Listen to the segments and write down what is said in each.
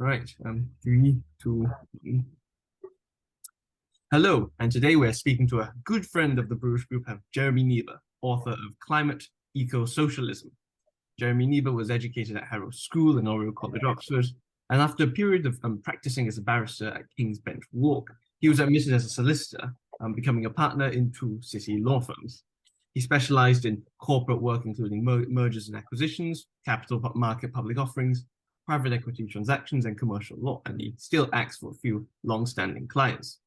Right. 3, 2. Hello, and today we're speaking to a good friend of the Bruges group, Jeremy Nieboer, author of Climate Eco-Socialism. Jeremy Nieboer was educated at Harrow School and Oriel College, Oxford, and after a period of practicing as a barrister at King's Bench Walk, he was admitted as a solicitor, becoming a partner in 2 city law firms. He specialized in corporate work, including mergers and acquisitions, capital market public offerings, private equity transactions, and commercial law, and he still acts for a few long-standing clients.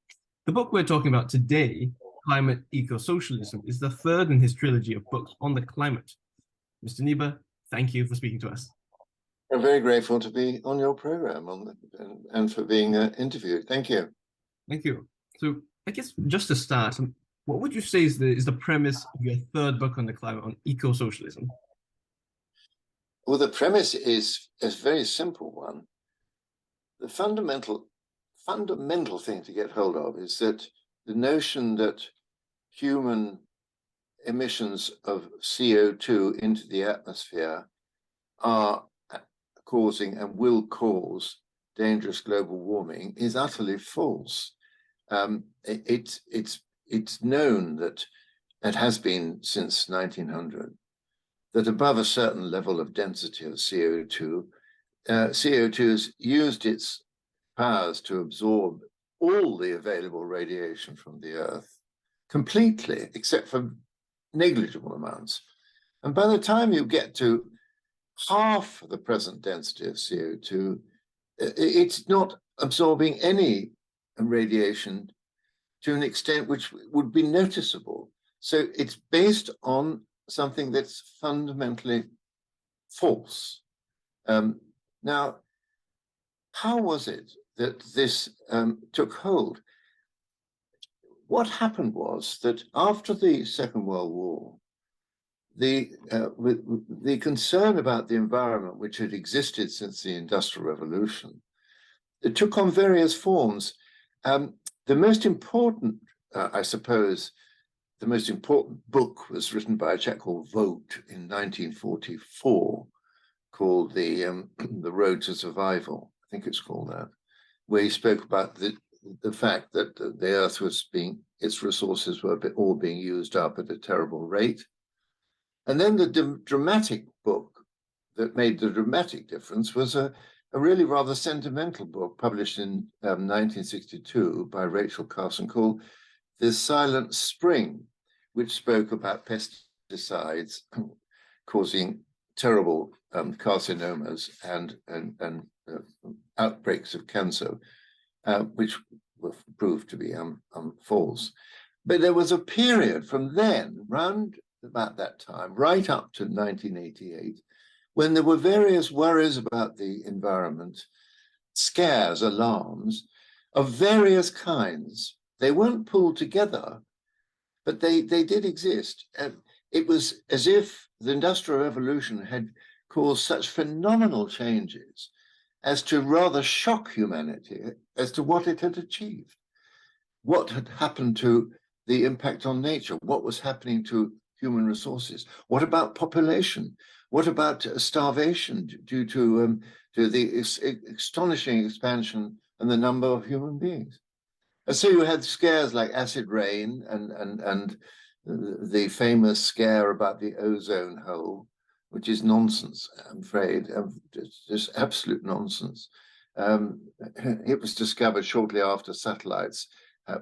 The book we're talking about today, Climate Eco-Socialism, is the third in his trilogy of books on the climate. Mr. Nieboer, thank you for speaking to us. I'm very grateful to be on your program and for being interviewed. Thank you. Thank you. So I guess just to start, what would you say is the premise of your third book on the climate, on eco-socialism? Well, the premise is a very simple one. The fundamental thing to get hold of is that the notion that human emissions of CO2 into the atmosphere are causing and will cause dangerous global warming is utterly false. It's known that it has been since 1900 that above a certain level of density of CO2, CO2 has used its powers to absorb all the available radiation from the Earth completely, except for negligible amounts. And by the time you get to half the present density of CO2, it's not absorbing any radiation to an extent which would be noticeable. So it's based on something that's fundamentally false. Now, how was it that this took hold? What happened was that after the Second World War, the concern about the environment, which had existed since the Industrial Revolution, it took on various forms. The most important, I suppose, the most important book was written by a chap called Vogt in 1944, called The Road to Survival. I think it's called that, where he spoke about the fact that the Earth was its resources were all being used up at a terrible rate. And then the dramatic book that made the dramatic difference was a really rather sentimental book published in 1962 by Rachel Carson called The Silent Spring, which spoke about pesticides causing terrible carcinomas and outbreaks of cancer, which were proved to be false. But there was a period from then, round about that time, right up to 1988, when there were various worries about the environment, scares, alarms of various kinds. They weren't pulled together, but they did exist. And it was as if the Industrial Revolution had caused such phenomenal changes as to rather shock humanity as to what it had achieved. What had happened to the impact on nature? What was happening to human resources? What about population? What about starvation due to the astonishing expansion and the number of human beings? And so you had scares like acid rain and the famous scare about the ozone hole, which is nonsense, I'm afraid, just absolute nonsense. It was discovered shortly after satellites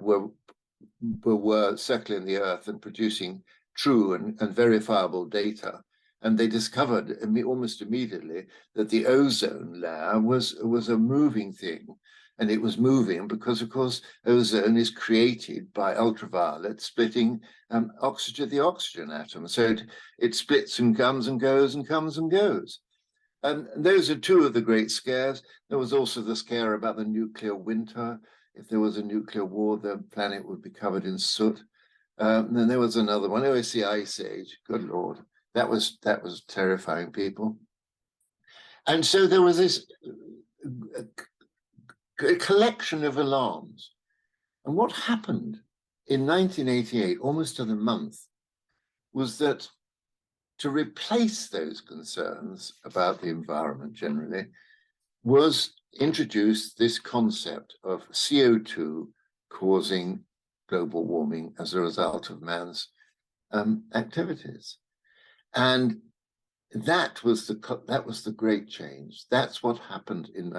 were circling the Earth and producing true and verifiable data. And they discovered almost immediately that the ozone layer was a moving thing. And it was moving because, of course, ozone is created by ultraviolet splitting the oxygen atom. So it splits and comes and goes and comes and goes. And those are two of the great scares. There was also the scare about the nuclear winter. If there was a nuclear war, the planet would be covered in soot. And then there was another one. Oh, it's the Ice Age. Good Lord. That was terrifying people. And so there was this a collection of alarms. And what happened in 1988, almost to the month, was that to replace those concerns about the environment generally was introduced this concept of CO2 causing global warming as a result of man's activities. And that was the great change. That's what happened in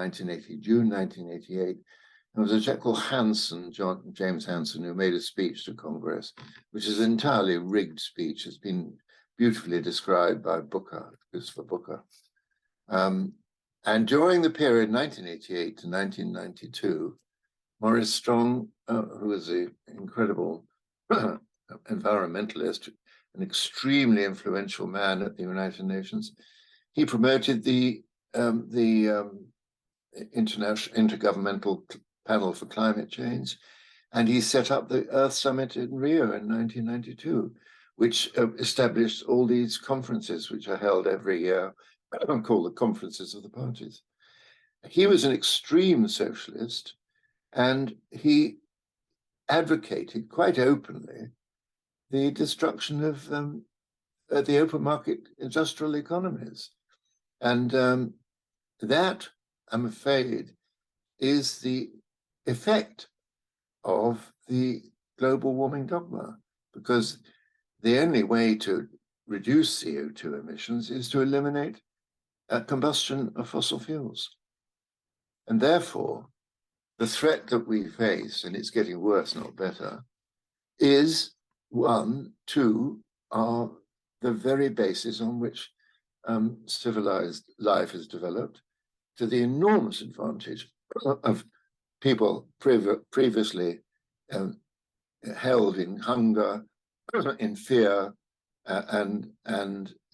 June 1988. There was a chap called James Hansen, who made a speech to Congress, which is an entirely rigged speech. It's been beautifully described by Christopher Booker. And during the period 1988 to 1992, Maurice Strong, who was an incredible environmentalist, an extremely influential man at the United Nations, he promoted the Intergovernmental Panel for Climate Change, and he set up the Earth Summit in Rio in 1992, which established all these conferences, which are held every year, called the Conferences of the Parties. He was an extreme socialist, and he advocated quite openly the destruction of the open market industrial economies. And that, I'm afraid, is the effect of the global warming dogma, because the only way to reduce CO2 emissions is to eliminate combustion of fossil fuels. And therefore, the threat that we face, and it's getting worse, not better, is are the very basis on which civilized life has developed, to the enormous advantage of people previously held in hunger, in fear, and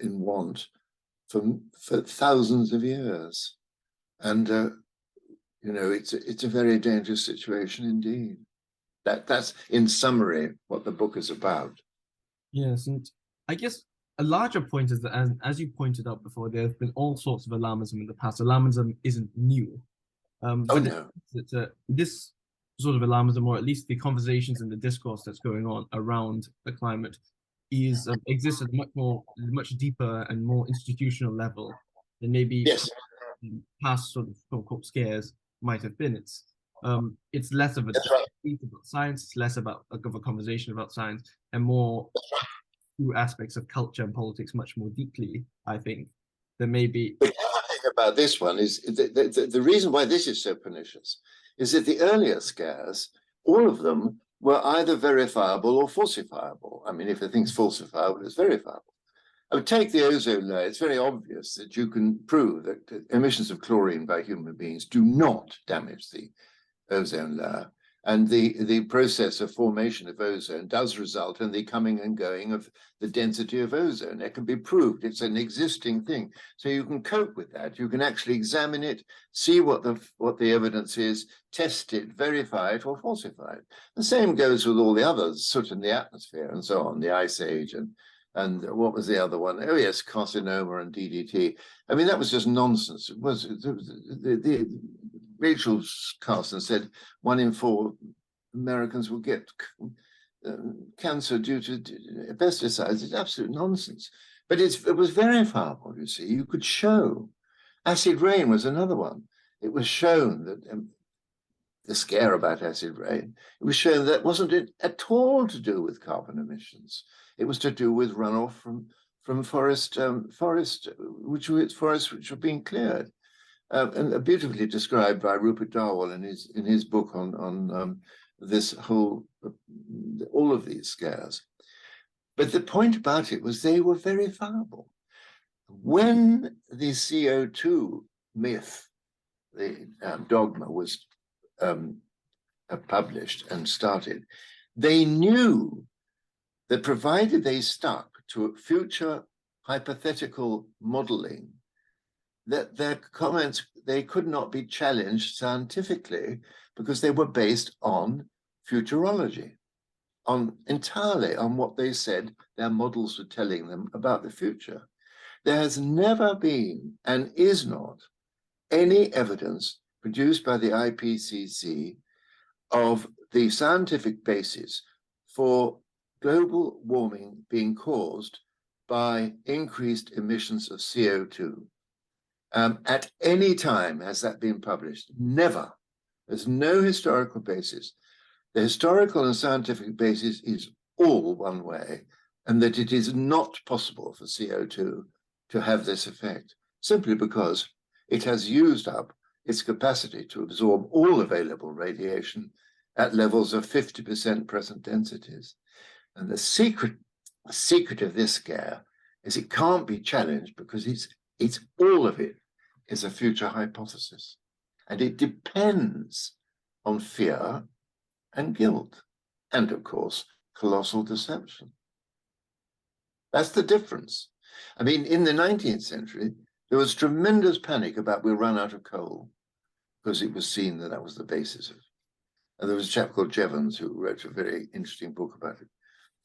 in want for thousands of years. And it's a very dangerous situation indeed. That's in summary what the book is about. Yes, and I guess a larger point is that, as you pointed out before, there have been all sorts of alarmism in the past. Alarmism isn't new. But no. This sort of alarmism, or at least the conversations and the discourse that's going on around the climate, exists at a much deeper and more institutional level than maybe past sort of quote-unquote scares might have been. It's less of a debate about science, it's less of a conversation about science, and more through aspects of culture and politics much more deeply, I think, than maybe. But the thing about this one is the reason why this is so pernicious is that the earlier scares, all of them were either verifiable or falsifiable. I mean, if a thing's falsifiable, it's verifiable. I would take the ozone layer. It's very obvious that you can prove that emissions of chlorine by human beings do not damage the ozone layer. And the process of formation of ozone does result in the coming and going of the density of ozone. It can be proved. It's an existing thing. So you can cope with that. You can actually examine it, see what the evidence is, test it, verify it, or falsify it. The same goes with all the others, soot in the atmosphere and so on, the ice age and what was the other one? Oh yes, carcinoma and DDT. I mean, that was just nonsense. Rachel Carson said 1 in 4 Americans will get cancer due to pesticides. It's absolute nonsense. But it was verifiable, you see. You could show. Acid rain was another one. It was shown that the scare about acid rain, it was shown that wasn't at all to do with carbon emissions. It was to do with runoff from forests which were being cleared. And beautifully described by Rupert Darwell in his book on this whole, all of these scares. But the point about it was they were verifiable. When the CO2 myth, the dogma was published and started, they knew that provided they stuck to future hypothetical modeling, that their comments, they could not be challenged scientifically because they were based on futurology, entirely on what they said their models were telling them about the future. There has never been, and is not, any evidence produced by the IPCC of the scientific basis for global warming being caused by increased emissions of CO2. At any time has that been published? Never. There's no historical basis. The historical and scientific basis is all one way, and that it is not possible for CO2 to have this effect, simply because it has used up its capacity to absorb all available radiation at levels of 50% present densities. And the secret of this scare is it can't be challenged because it's all of it is a future hypothesis. And it depends on fear and guilt, and of course, colossal deception. That's the difference. I mean, in the 19th century, there was tremendous panic about we'll run out of coal, because it was seen that that was the basis of it. And there was a chap called Jevons who wrote a very interesting book about it.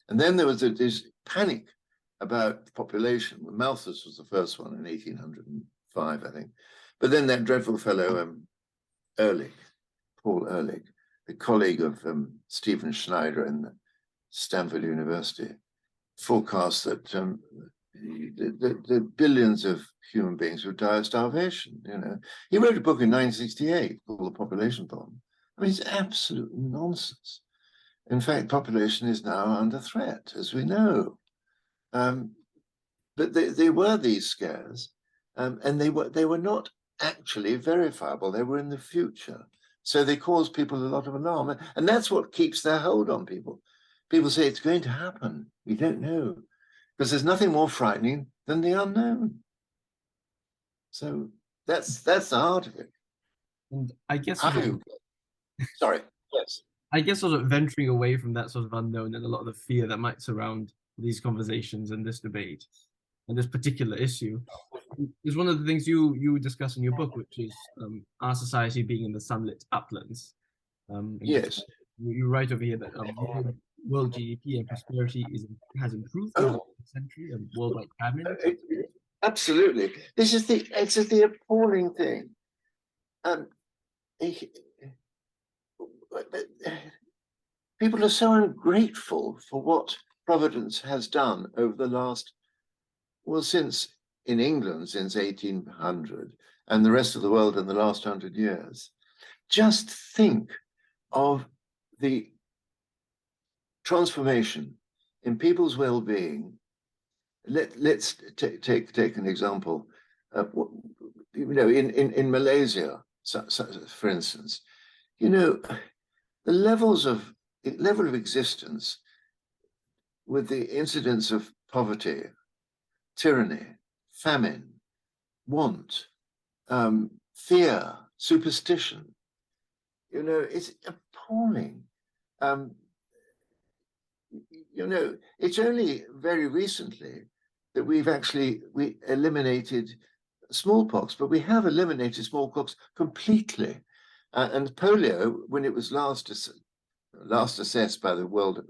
And then there was this panic about population. Malthus was the first one in 1805, I think. But then that dreadful fellow, Ehrlich, Paul Ehrlich, the colleague of Stephen Schneider in Stanford University, forecast that the billions of human beings would die of starvation. You know, he wrote a book in 1968 called The Population Bomb. I mean, it's absolute nonsense. In fact, population is now under threat, as we know. But there were these scares, and they were not actually verifiable. They were in the future. So they caused people a lot of alarm. And that's what keeps their hold on people. People say it's going to happen. We don't know. Because there's nothing more frightening than the unknown. So that's the heart of it. And I guess sorry, yes. I guess sort of venturing away from that sort of unknown and a lot of the fear that might surround these conversations and this debate and this particular issue is one of the things you discuss in your book, which is our society being in the sunlit uplands. Yes. You write over here that world GDP and prosperity has improved over the century and worldwide famine. Absolutely. This is the appalling thing. People are so ungrateful for what Providence has done over the last, well, since in England, since 1800, and the rest of the world in the last 100 years. Just think of the transformation in people's well-being. Let's take an example. You know, in Malaysia, for instance, you know, the level of existence with the incidence of poverty, tyranny, famine, want, fear, superstition, you know, it's appalling. You know, it's only very recently that we eliminated smallpox, but we have eliminated smallpox completely. And polio, when it was last assessed by the World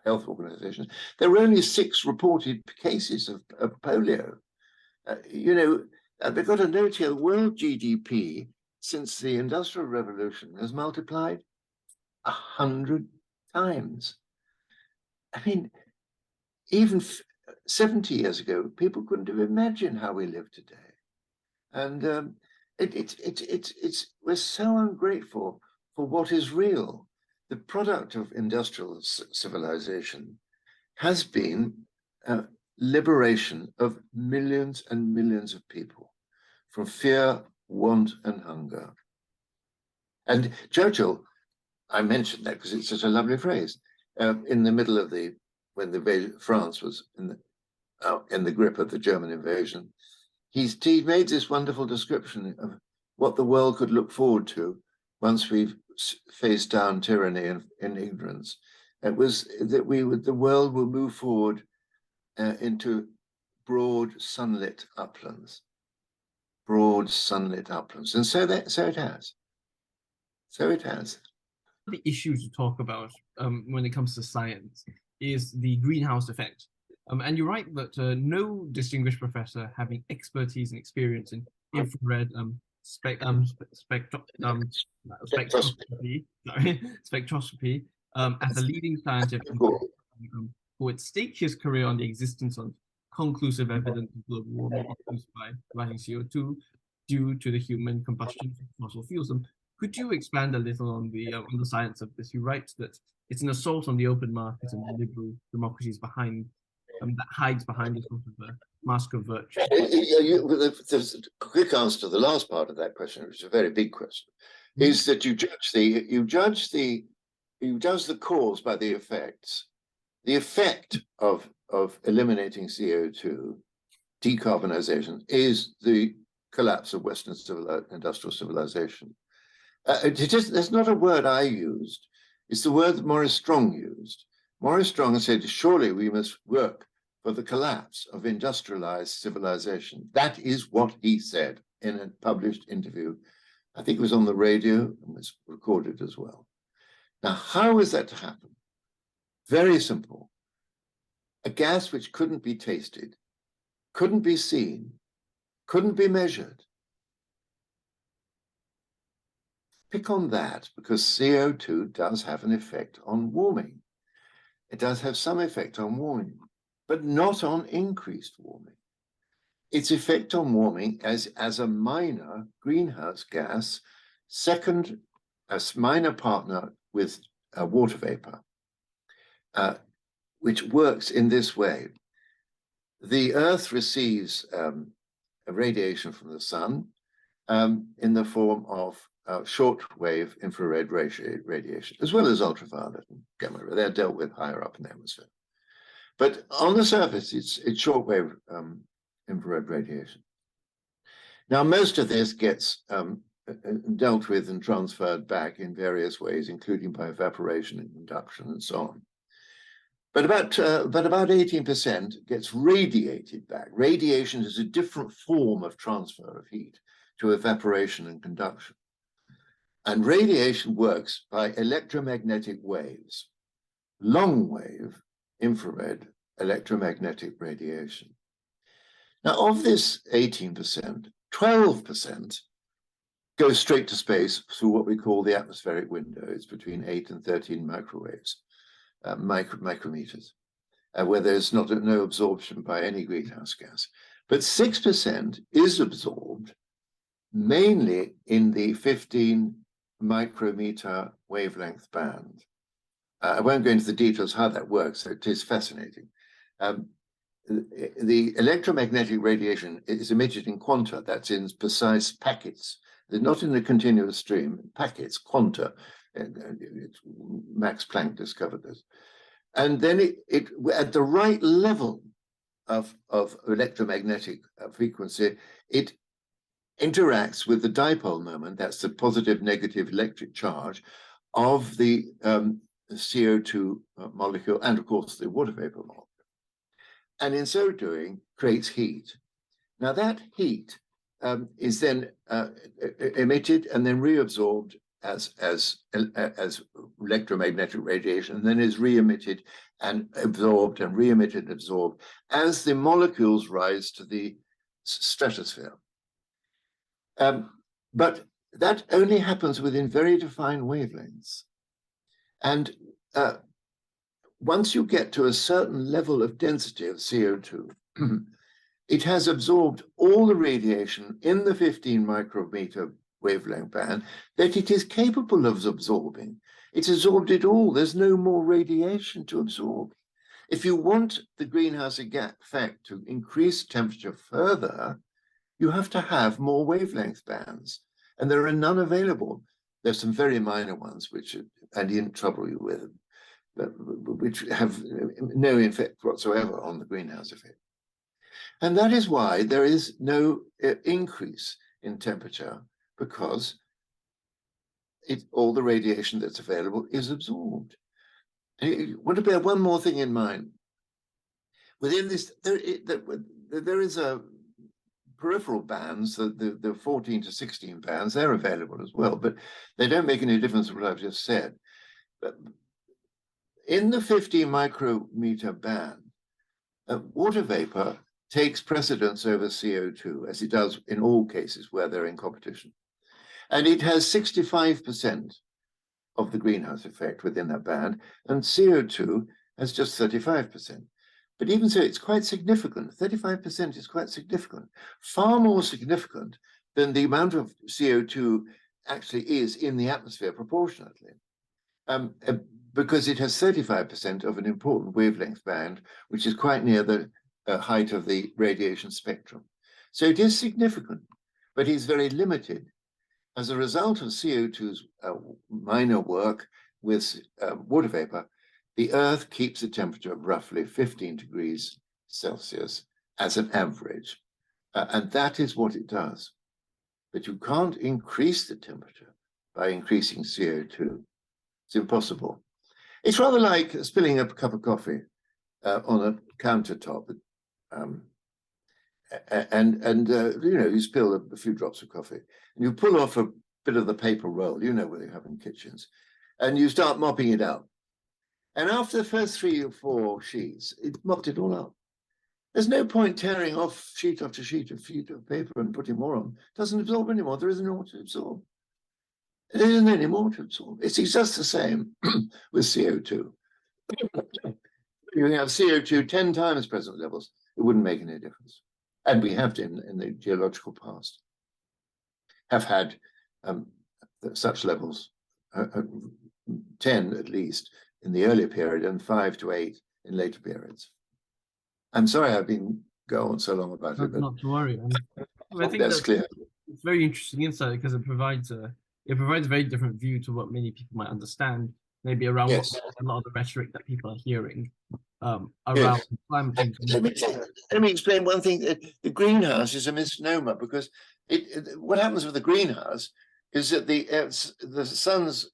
Health Organization, there were only 6 reported cases of polio. You know, they've got a note here, world GDP since the Industrial Revolution has multiplied 100 times. I mean, even 70 years ago, people couldn't have imagined how we live today. And we're so ungrateful for what is real. The product of industrial civilization has been liberation of millions and millions of people from fear, want, and hunger. And Churchill, I mentioned that because it's such a lovely phrase. In the middle of when France was in the grip of the German invasion, he made this wonderful description of what the world could look forward to once we've faced down tyranny and ignorance. It was that the world will move forward into broad sunlit uplands, and so it has. So it has. The issues to talk about when it comes to science is the greenhouse effect. And you're right that no distinguished professor having expertise and experience in infrared spectroscopy as a leading scientist who would stake his career on the existence of conclusive evidence of global warming induced by rising CO2, due to the human combustion of fossil fuels. And could you expand a little on the science of this? You write that it's an assault on the open market and the liberal democracies behind that hides behind a sort of a mask of virtue. The quick answer to the last part of that question, which is a very big question, is that you judge the cause by the effects. The effect of eliminating CO2, decarbonization, is the collapse of Western industrial civilization. There's not a word I used. It's the word that Maurice Strong used. Maurice Strong said, surely we must work for the collapse of industrialized civilization. That is what he said in a published interview. I think it was on the radio and was recorded as well. Now, how is that to happen? Very simple. A gas which couldn't be tasted, couldn't be seen, couldn't be measured. Pick on that, because CO2 does have an effect on warming. It does have some effect on warming, but not on increased warming. Its effect on warming as a minor greenhouse gas, a minor partner with water vapor, which works in this way. The Earth receives a radiation from the sun in the form of short-wave infrared radiation, as well as ultraviolet and gamma. They're dealt with higher up in the atmosphere. But on the surface, it's short-wave infrared radiation. Now, most of this gets dealt with and transferred back in various ways, including by evaporation and conduction and so on. But about 18% gets radiated back. Radiation is a different form of transfer of heat to evaporation and conduction. And radiation works by electromagnetic waves, long wave infrared electromagnetic radiation. Now, of this 18%, 12% goes straight to space through what we call the atmospheric window. It's between 8 and 13 microwaves, micrometers, where there's no absorption by any greenhouse gas. But 6% is absorbed mainly in the 15 micrometer wavelength band. I won't go into the details how that works. It is fascinating. The electromagnetic radiation is emitted in quanta, that's in precise packets. They're not in a continuous stream, packets, quanta. Max Planck discovered this. And then it at the right level of electromagnetic frequency, it interacts with the dipole moment, that's the positive negative electric charge of the CO2 molecule and of course the water vapor molecule. And in so doing creates heat. Now that heat is then emitted and then reabsorbed as electromagnetic radiation, and then is re-emitted and absorbed and re-emitted and absorbed as the molecules rise to the stratosphere. But that only happens within very defined wavelengths. And once you get to a certain level of density of CO2, it has absorbed all the radiation in the 15 micrometer wavelength band that it is capable of absorbing. It's absorbed it all. There's no more radiation to absorb. If you want the greenhouse effect to increase temperature further, you have to have more wavelength bands, and there are none available. There's some very minor ones which I didn't trouble you with, but which have no effect whatsoever on the greenhouse effect. And that is why there is no increase in temperature, because all the radiation that's available is absorbed. And you want to bear one more thing in mind. Within this, there is a peripheral bands, the 14 to 16 bands, they're available as well, but they don't make any difference to what I've just said. But in the 50 micrometer band, water vapor takes precedence over CO2, as it does in all cases where they're in competition. And it has 65% of the greenhouse effect within that band, and CO2 has just 35%. But even so, it's quite significant. 35% is quite significant, far more significant then the amount of CO2 actually is in the atmosphere proportionately. Because it has 35% of an important wavelength band, which is quite near the height of the radiation spectrum. So it is significant, but it's very limited. As a result of CO2's minor work with water vapor, the Earth keeps a temperature of roughly 15 degrees Celsius as an average. And that is what it does. But you can't increase the temperature by increasing CO2. It's impossible. It's rather like spilling a cup of coffee on a countertop. You spill a few drops of coffee, and you pull off a bit of the paper roll, what they have in kitchens, and you start mopping it up. And after the first 3 or 4 sheets, it mopped it all up. There's no point tearing off sheet after sheet of paper and putting more on. It doesn't absorb anymore. There isn't more to absorb. There isn't any more to absorb. It's just the same with CO2. You have CO2 10 times present levels, it wouldn't make any difference. And we have in the geological past, have had such levels, 10 at least in the earlier period and 5 to 8 in later periods. I'm sorry I've been going on so long about it, but not to worry. I think that's clear. It's very interesting insight because it provides a very different view to what many people might understand, maybe around Yes. a lot of the rhetoric that people are hearing around Yes. climate change. Let me explain one thing. The greenhouse is a misnomer because what happens with the greenhouse is that the sun's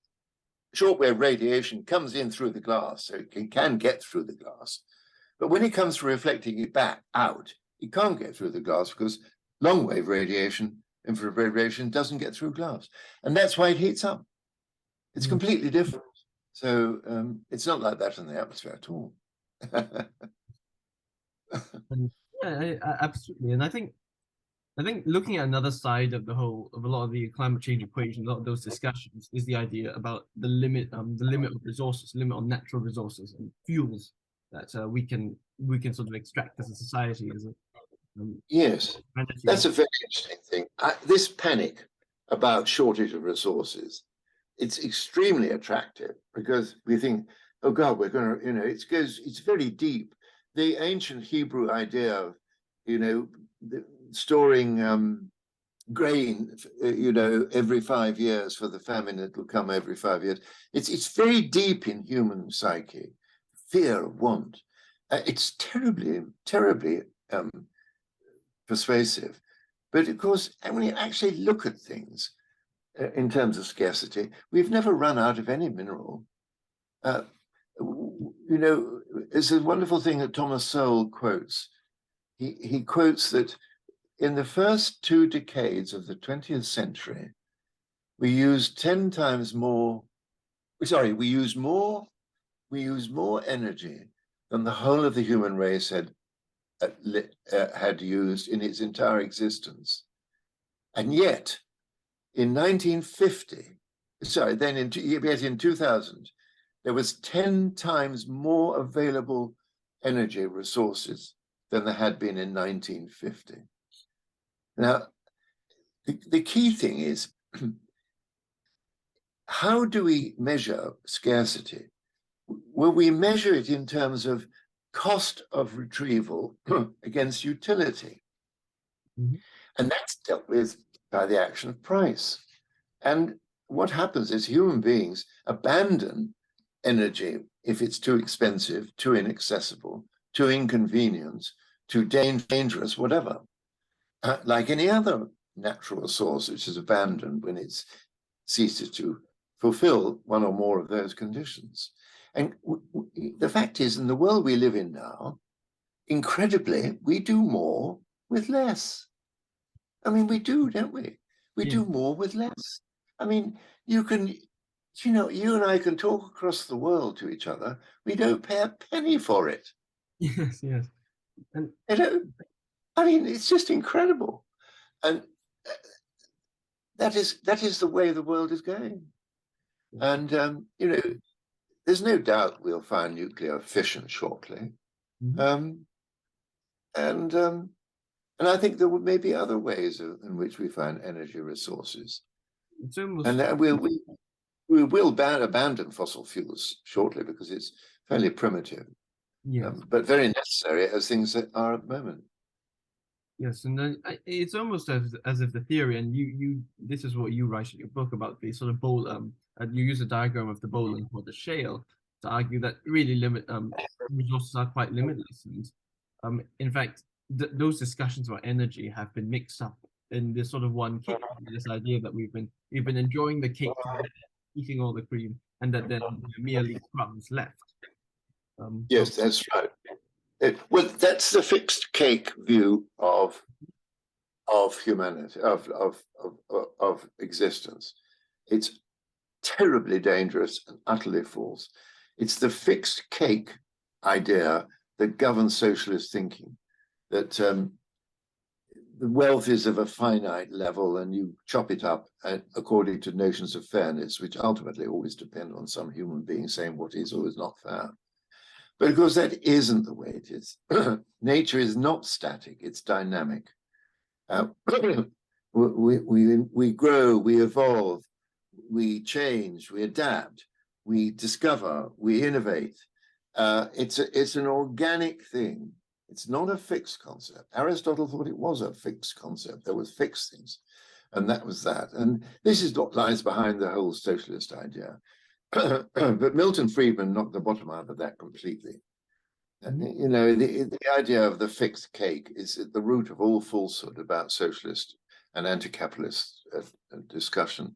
shortwave radiation comes in through the glass, so it can get through the glass. But when it comes to reflecting it back out, it can't get through the glass because long-wave radiation, infrared radiation, doesn't get through glass. And that's why it heats up. It's completely different. So it's not like that in the atmosphere at all. Absolutely. And I think looking at another side of a lot of the climate change equation, a lot of those discussions is the idea about the limit of resources, limit on natural resources and fuels that we can sort of extract as a society. Yes, that's a very interesting thing. This panic about shortage of resources, it's extremely attractive because we think, oh God, we're going to, it's very deep. The ancient Hebrew idea of, storing grain, every 5 years for the famine that will come every 5 years. It's very deep in human psyche, fear of want. It's terribly, terribly persuasive. But of course, when you actually look at things in terms of scarcity, we've never run out of any mineral. It's a wonderful thing that Thomas Sowell quotes. He quotes that in the first 2 decades of the 20th century, we used 10 times more, we used more energy than the whole of the human race had used in its entire existence. And yet, in 1950, then in 2000, there was 10 times more available energy resources than there had been in 1950. Now, the key thing is, how do we measure scarcity? Well, we measure it in terms of cost of retrieval against utility. Mm-hmm. And that's dealt with by the action of price. And what happens is human beings abandon energy if it's too expensive, too inaccessible, too inconvenient, too dangerous, whatever. Like any other natural resource which is abandoned when it ceases to fulfill one or more of those conditions. And the fact is, in the world we live in now, incredibly, we do more with less. I mean, we do, don't we? We do more with less. I mean, you and I can talk across the world to each other. We don't pay a penny for it. Yes. And I mean, it's just incredible. And that is the way the world is going. And, there's no doubt we'll find nuclear fission shortly. Mm-hmm. And I think there may be other ways in which we find energy resources. It's almost, And we will abandon fossil fuels shortly because it's fairly primitive, yes. but very necessary as things are at the moment. Yes, and then it's almost as if the theory, and this is what you write in your book about the sort of bowl, you use a diagram of the bowl and for the shale to argue that really resources are quite limitless, and in fact, those discussions about energy have been mixed up in this sort of one cake, this idea that we've been enjoying the cake, eating all the cream, and that then there are merely crumbs left. Yes, that's right. Well, that's the fixed cake view of humanity, of existence. It's terribly dangerous and utterly false. It's the fixed cake idea that governs socialist thinking, that the wealth is of a finite level and you chop it up according to notions of fairness, which ultimately always depend on some human being saying what is or is not fair. But of course, that isn't the way it is. Nature is not static, it's dynamic. We grow, we evolve, we change, we adapt, we discover, we innovate. It's an organic thing. It's not a fixed concept. Aristotle thought it was a fixed concept. There was fixed things, and that was that. And this is what lies behind the whole socialist idea. But Milton Friedman knocked the bottom out of that completely. And, you know, the idea of the fixed cake is at the root of all falsehood about socialist and anti-capitalist discussion.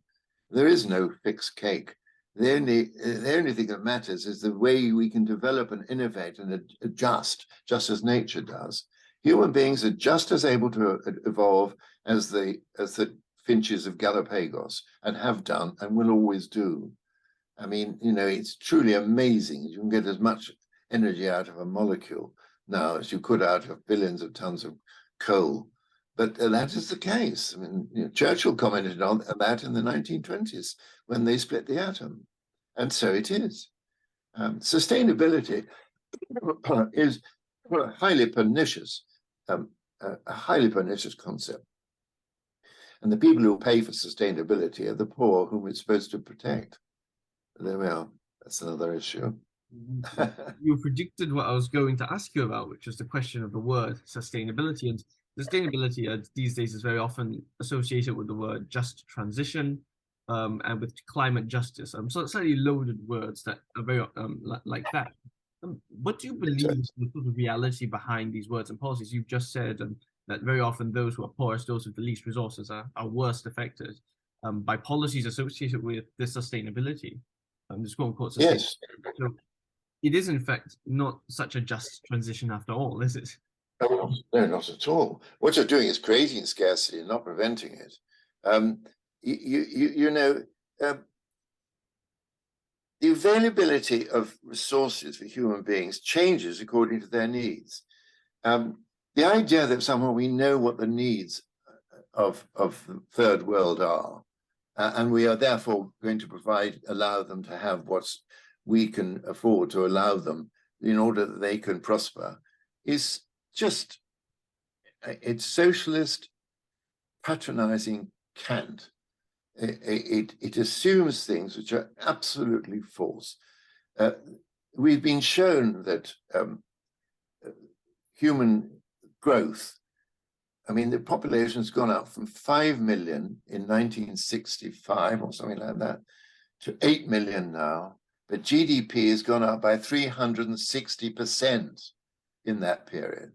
There is no fixed cake. The only thing that matters is the way we can develop and innovate and adjust, just as nature does. Human beings are just as able to evolve as the finches of Galapagos, and have done and will always do. I mean, you know, it's truly amazing. You can get as much energy out of a molecule now as you could out of billions of tons of coal. But that is the case. I mean, you know, Churchill commented on that in the 1920s when they split the atom. And so it is. Sustainability is a highly pernicious concept. And the people who pay for sustainability are the poor whom it's supposed to protect. There we are. That's another issue. You predicted what I was going to ask you about, which is the question of the word sustainability. And sustainability these days is very often associated with the word just transition, and with climate justice. So slightly loaded words that are very like that. What do you believe is the sort of reality behind these words and policies? You've just said that very often those who are poorest, those with the least resources, are worst affected by policies associated with this sustainability, this quote unquote sustainability. Yes. So it is in fact not such a just transition after all, is it? No, not at all. What you're doing is creating scarcity and not preventing it. You know, the availability of resources for human beings changes according to their needs. The idea that somehow we know what the needs of the third world are, and we are therefore going to allow them to have what we can afford to allow them in order that they can prosper, is just, it's socialist, patronizing cant. It assumes things which are absolutely false. We've been shown that human growth, I mean, the population has gone up from 5 million in 1965 or something like that to 8 million now, but GDP has gone up by 360% in that period.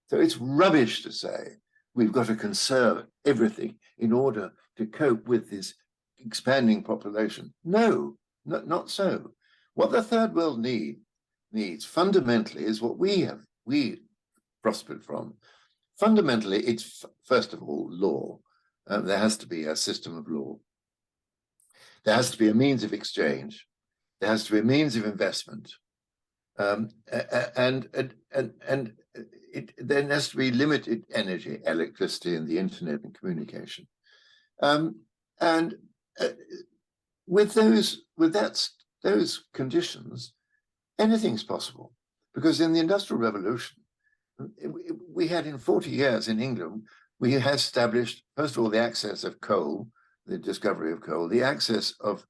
So it's rubbish to say we've got to conserve everything in order to cope with this expanding population. No, not so. What the third world needs fundamentally is what we prospered from. Fundamentally, it's first of all law. There has to be a system of law. There has to be a means of exchange. There has to be a means of investment. And it then has to be limited energy, electricity, and the internet and communication. With those conditions, anything's possible. Because in the Industrial Revolution, we had in 40 years in England, we had established, first of all, the access of coal, the discovery of coal, the access of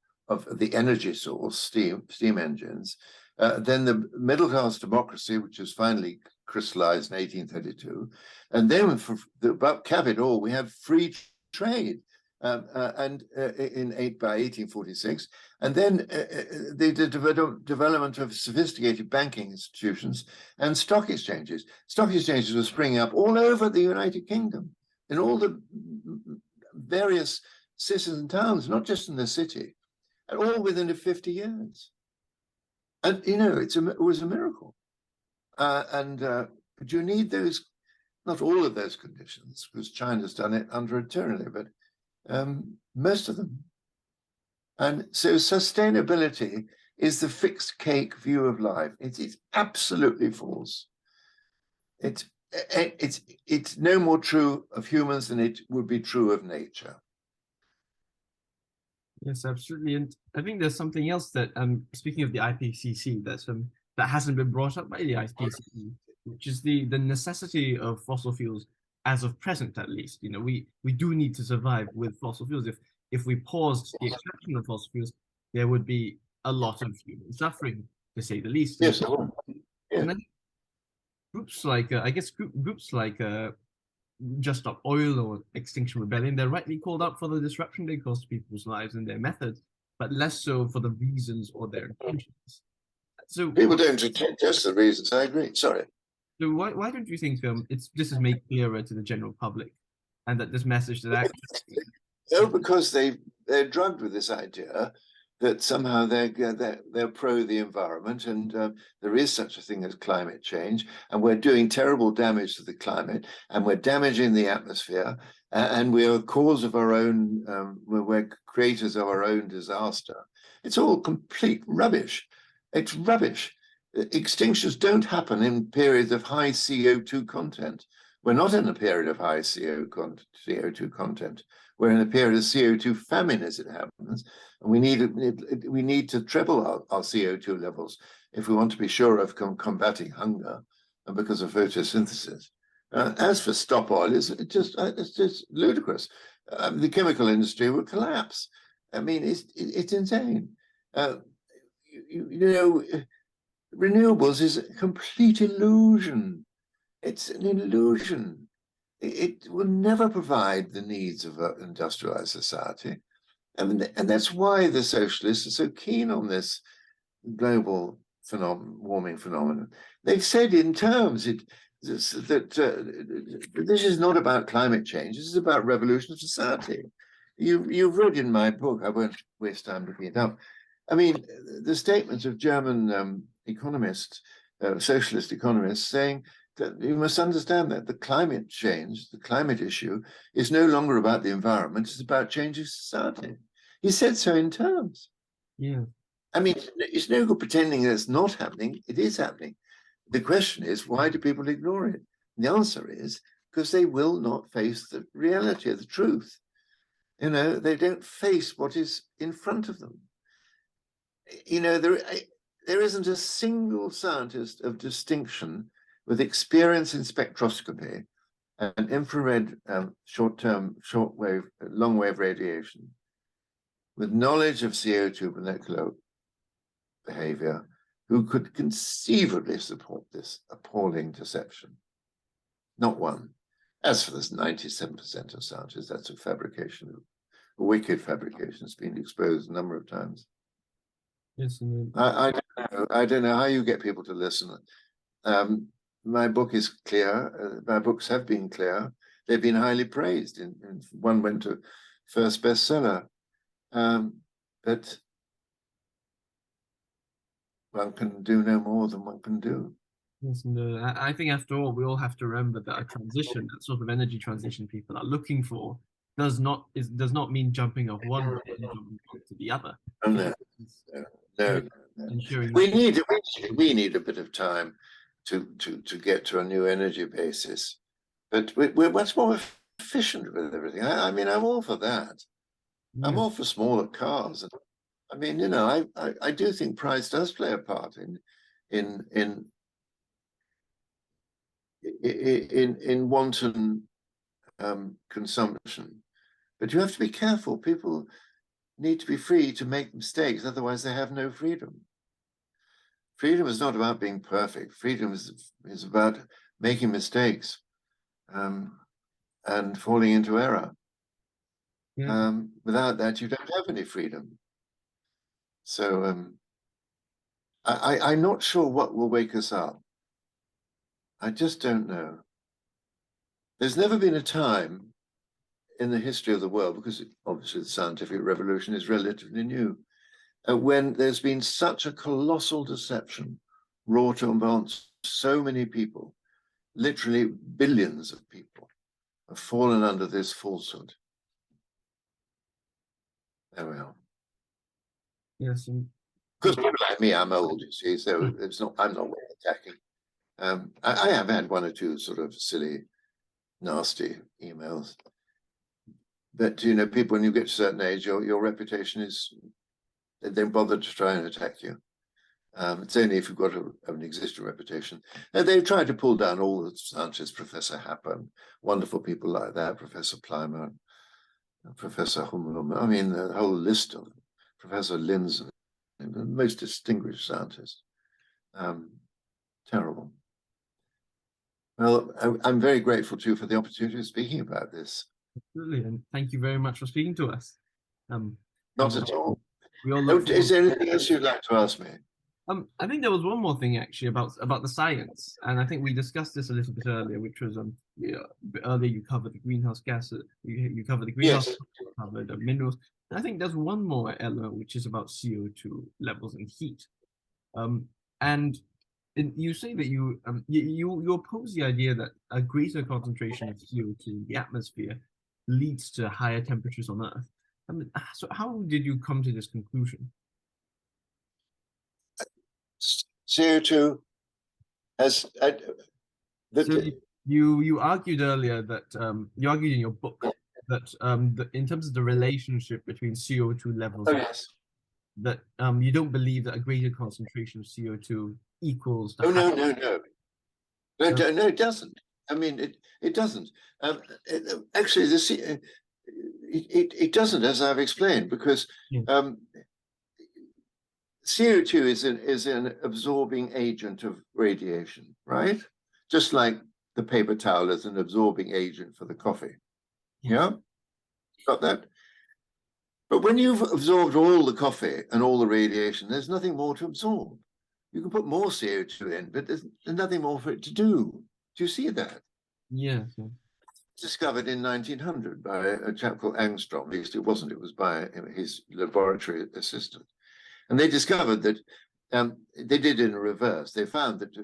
the energy source, steam engines, then the middle class democracy, which was finally crystallized in 1832. And then for about cap it all, we had free trade by 1846. And then the development of sophisticated banking institutions and stock exchanges. Stock exchanges were springing up all over the United Kingdom, in all the various cities and towns, not just in the city, and all within 50 years. And, you know, it was a miracle. But you need those, not all of those conditions, because China's done it under a tyranny, but most of them. And so sustainability is the fixed cake view of life. It's absolutely false. It's no more true of humans than it would be true of nature. Yes, absolutely. And I think there's something else that, speaking of the IPCC, that hasn't been brought up by the IPCC, which is the necessity of fossil fuels as of present, at least. You know, we do need to survive with fossil fuels. If we paused the extraction of fossil fuels, there would be a lot of human suffering, to say the least. Yes, and then groups like, I guess, groups like Just Stop Oil or Extinction Rebellion, they're rightly called out for the disruption they cause to people's lives and their methods, but less so for the reasons or their intentions. So people don't detect just the reasons. I agree. Sorry. So why don't you think this is made clearer to the general public, and that this message that actually... No, because they're drugged with this idea that somehow they're pro the environment, and there is such a thing as climate change, and we're doing terrible damage to the climate, and we're damaging the atmosphere, and we are cause of our own, we're creators of our own disaster. It's all complete rubbish. It's rubbish. Extinctions don't happen in periods of high CO2 content. We're not in a period of high CO2 content. We're in a period of CO2 famine as it happens. And we need to treble our CO2 levels if we want to be sure of combating hunger, and because of photosynthesis. As for stop oil, it's just ludicrous. The chemical industry will collapse. I mean, it's insane. You know, renewables is a complete illusion. It's an illusion. It will never provide the needs of an industrialized society. And that's why the socialists are so keen on this global warming phenomenon. They've said in terms that this is not about climate change. This is about revolution of society. You've read in my book, I won't waste time looking it up. I mean, the statements of German economists, socialist economists, saying that you must understand that the climate change, the climate issue, is no longer about the environment, it's about changing society. He said so in terms. Yeah. I mean, it's no good pretending that it's not happening. It is happening. The question is, why do people ignore it? And the answer is because they will not face the reality of the truth. You know, they don't face what is in front of them. You know, there isn't a single scientist of distinction with experience in spectroscopy and infrared long-wave radiation, with knowledge of CO2 molecular behavior, who could conceivably support this appalling deception. Not one. As for this 97% of scientists, that's a fabrication, a wicked fabrication. It's been exposed a number of times. Yes, I don't know how you get people to listen. My book is clear. My books have been clear. They've been highly praised. One went to first bestseller. But one can do no more than one can do. Yes, I think after all, we all have to remember that a transition, that sort of energy transition people are looking for, does not mean jumping off one and jumping to the other. Oh, no. No. Ensuring we need a bit of time to get to a new energy basis, but we're much more efficient with everything. I mean, I'm all for that. Yeah. I'm all for smaller cars. I mean, you know, I do think price does play a part in in wanton consumption. But you have to be careful. People need to be free to make mistakes, otherwise they have no freedom. Freedom is not about being perfect. Freedom is about making mistakes and falling into error. Yeah. Without that, you don't have any freedom. So I'm not sure what will wake us up. I just don't know. There's never been a time in the history of the world, because obviously the scientific revolution is relatively new, when there's been such a colossal deception wrought on so many people, literally billions of people have fallen under this falsehood. There we are. Yes. Because people like me, I'm old, you see, so I'm not worth attacking. I have had one or two sort of silly, nasty emails. But, you know, people, when you get to a certain age, your reputation is, they don't bother to try and attack you. It's only if you've got an existing reputation. And they've tried to pull down all the scientists, Professor Happen, wonderful people like that, Professor Plimer, Professor Hummel, I mean, the whole list of them, Professor Linzen, the most distinguished scientist. Terrible. Well, I'm very grateful to you for the opportunity of speaking about this. Absolutely, and thank you very much for speaking to us. Not at all. We all look Is there anything else you'd like to ask me? I think there was one more thing actually about the science, and I think we discussed this a little bit earlier, which was yeah, a bit earlier you covered the greenhouse gas, you covered the greenhouse, Yes. you covered the minerals. And I think there's one more element which is about CO2 levels and heat, and you say that you oppose the idea that a greater concentration of CO2 in the atmosphere leads to higher temperatures on Earth. I mean, so how did you come to this conclusion? CO2 has So you argued earlier that you argued in your book that in terms of the relationship between CO2 levels, yes. that you don't believe that a greater concentration of CO2 equals the No, no, it doesn't. I mean, it doesn't. Actually, it doesn't, as I've explained, because CO2 is an absorbing agent of radiation, right? Just like the paper towel is an absorbing agent for the coffee. Yeah? Got that? But when you've absorbed all the coffee and all the radiation, there's nothing more to absorb. You can put more CO2 in, but there's nothing more for it to do. Do you see that? Yeah. Discovered in 1900 by a chap called Angstrom. At least it wasn't, it was by his laboratory assistant. And they discovered that they did in reverse. They found that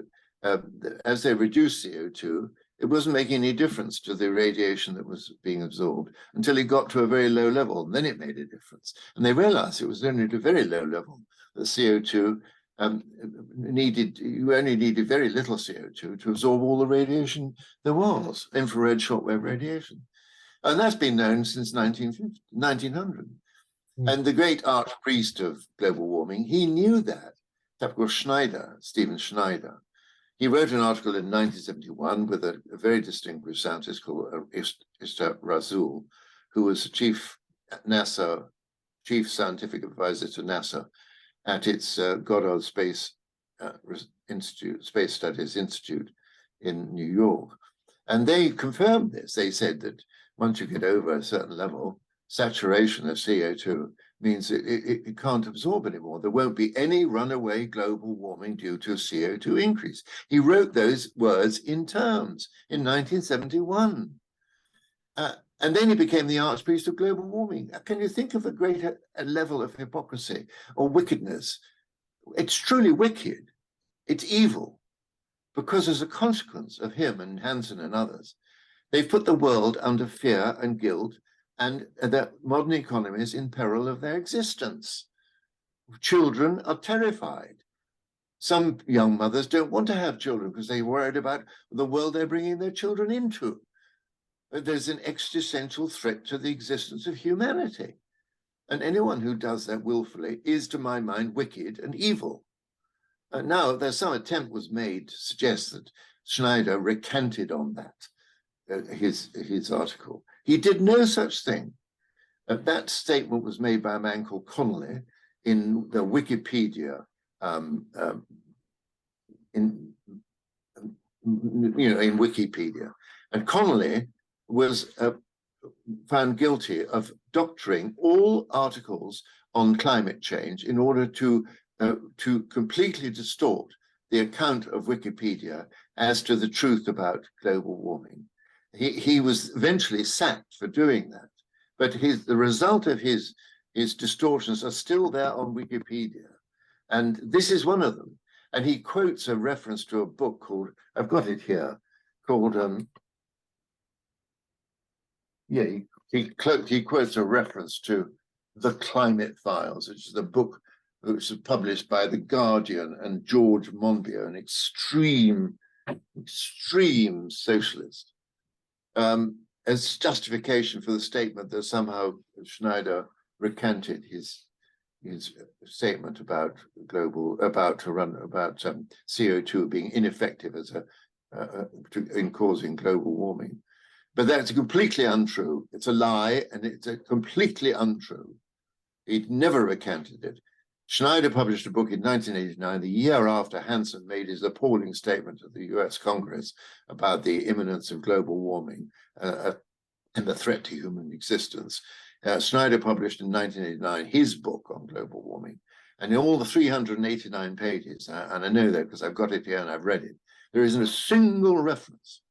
as they reduced CO2, it wasn't making any difference to the radiation that was being absorbed until it got to a very low level. And then it made a difference. And they realized it was only at a very low level that CO2 you only needed very little CO2 to absorb all the radiation there was, infrared shortwave radiation. And that's been known since 1900. And the great archpriest of global warming, he knew that. Called Schneider, Stephen Schneider. He wrote an article in 1971 with a very distinguished scientist called Ishtar Razul, who was chief scientific advisor to NASA at its Goddard Space Studies Institute in New York. And they confirmed this. They said that once you get over a certain level, saturation of CO2 means it can't absorb anymore. There won't be any runaway global warming due to CO2 increase. He wrote those words in terms in 1971. And then he became the archpriest of global warming. Can you think of a greater level of hypocrisy or wickedness? It's truly wicked. It's evil. Because as a consequence of him and Hansen and others, they've put the world under fear and guilt, and that modern economies in peril of their existence. Children are terrified. Some young mothers don't want to have children because they're worried about the world they're bringing their children into. There's an existential threat to the existence of humanity. And anyone who does that willfully is, to my mind, wicked and evil. Now, there's some attempt was made to suggest that Schneider recanted on that, his article. He did no such thing. That statement was made by a man called Connolly in the Wikipedia, in Wikipedia. And Connolly was found guilty of doctoring all articles on climate change in order to completely distort the account of Wikipedia as to the truth about global warming. He was eventually sacked for doing that, but the result of his distortions are still there on Wikipedia, and this is one of them. And he quotes a reference to a book called, I've got it here, called he quotes a reference to The Climate Files, which is a book which was published by The Guardian and George Monbiot, an extreme socialist, as justification for the statement that somehow Schneider recanted his statement about CO2 being ineffective as in causing global warming. But that's completely untrue. It's a lie, and it's completely untrue. He'd never recanted it. Schneider published a book in 1989, the year after Hansen made his appalling statement to the US Congress about the imminence of global warming and the threat to human existence. Schneider published in 1989 his book on global warming. And in all the 389 pages, and I know that because I've got it here and I've read it, there isn't a single reference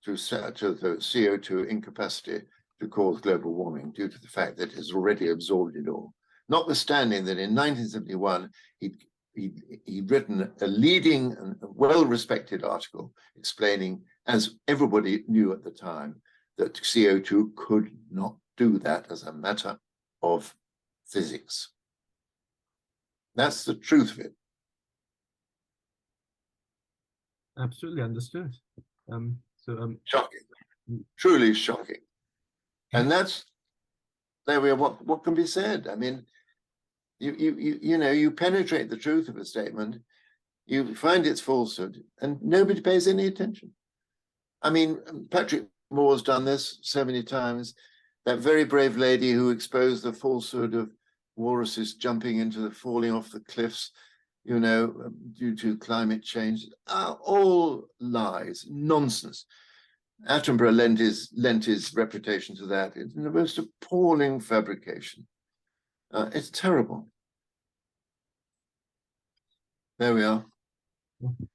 to the CO2 incapacity to cause global warming due to the fact that it has already absorbed it all. Notwithstanding that in 1971, he'd written a leading and well-respected article explaining, as everybody knew at the time, that CO2 could not do that as a matter of physics. That's the truth of it. Absolutely understood. Shocking, truly shocking. And that's, there we are, what can be said? I mean, you penetrate the truth of a statement, you find its falsehood, and nobody pays any attention. I mean, Patrick Moore's done this so many times. That very brave lady who exposed the falsehood of walruses falling off the cliffs, due to climate change, are all lies, nonsense. Attenborough lent his reputation to that. It's the most appalling fabrication. It's terrible. There we are.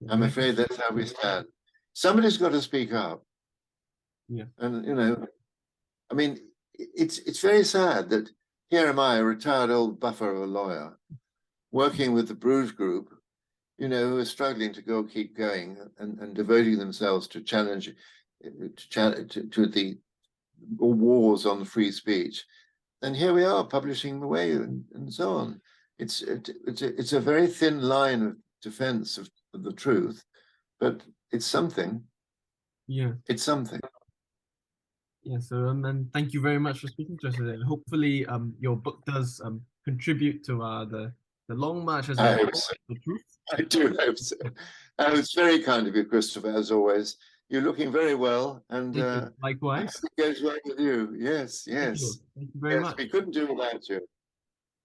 I'm afraid that's how we stand. Somebody's got to speak up. Yeah. And, I mean, it's very sad that here am I, a retired old buffer of a lawyer, working with the Bruges group, who are struggling to keep going and devoting themselves to challenge to the wars on free speech. And here we are publishing away and so on. It's a very thin line of defense of the truth, but it's something. Yeah. It's something. Yeah, so and thank you very much for speaking to us today. Hopefully your book does contribute to the long march as I hope so. The truth. I do hope so. It's very kind of you, Christopher, as always. You're looking very well, and likewise. it goes well with you. Yes, yes. Thank you very much. We couldn't do without you.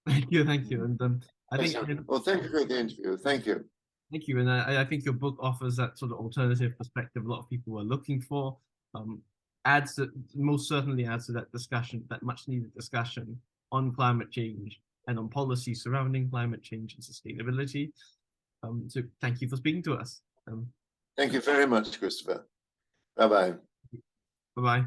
Thank you. And I think. Well, thank you for the interview. Thank you. Thank you, and I think your book offers that sort of alternative perspective a lot of people are looking for. Most certainly adds to that discussion, that much needed discussion on climate change and on policy surrounding climate change and sustainability. So thank you for speaking to us. Thank you very much, Christopher. Bye-bye. Bye-bye.